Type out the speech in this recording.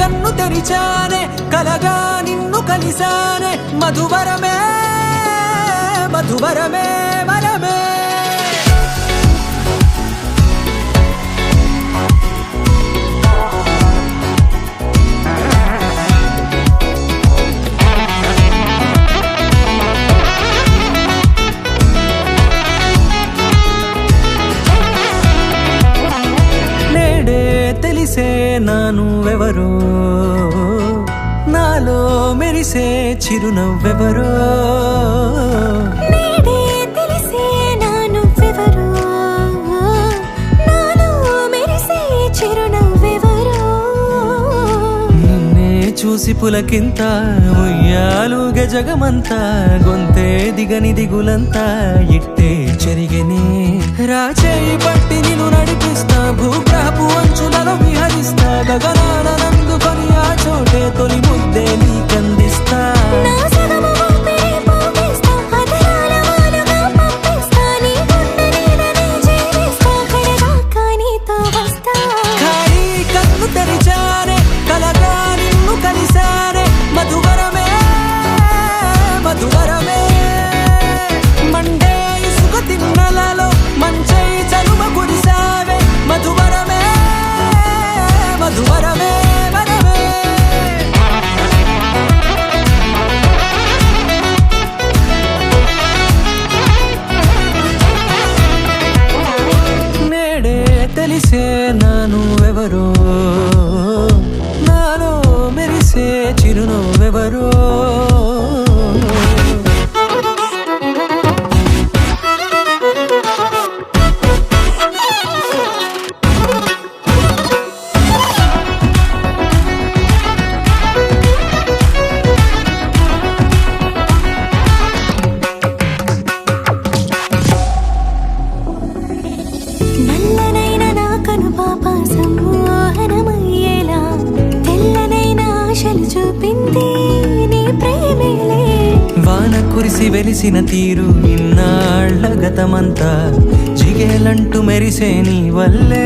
కన్ను తెరిచానే కలగా నిన్ను కలిసానే మధువరమే మధువరమే వరమే తెలిసే నానువెవరో నాలో మెరిసే చిరునవ్వెవరో నేడే తెలిసే నానువెవరో నాలో మెరిసే చిరునవ్వెవరో నిన్నే చూసి పులకింత ఉయ్యాలుగే జగమంతా గొంతే దిగని దిగులంతా ఇట్టే చెరిగెనే రాచేయి పట్టి నిన్ను నడిపిస్తా భూగ్రహపు అంచులలో విహరిస్తా గగనాన నందుకొని ఆ చోటే తొలి ముద్దే నీకందిస్తా నా సగము ఊపిరి పోగేస్తా అదరాల వాలుగా పంపిస్తా నీ గుండె నీడనే జీవిస్తా కడదాకా నీతో వస్తా ఖాళీ కన్ను తెరిచానే కలగా నిన్ను కలిసానే మధువరమే మధువరమే మండే ఇసుక తిన్నలలో మంచై చలుమ కురిసావే మధువరమే మధువరమే వరమే నేడే తెలిసే నానువెవరో నాలో మెరిసే చిరునవ్వెవరో నల్లనైన నా కనుపాప సమ్మోహనమయ్యేలా తెల్లనైన ఆశలు చూపింది నీ ప్రేమేలే వాన కురిసి వెలిసిన తీరు ఇన్నాళ్ల గతమంతా జిగేలంటూ మెరిసే నీ వల్లే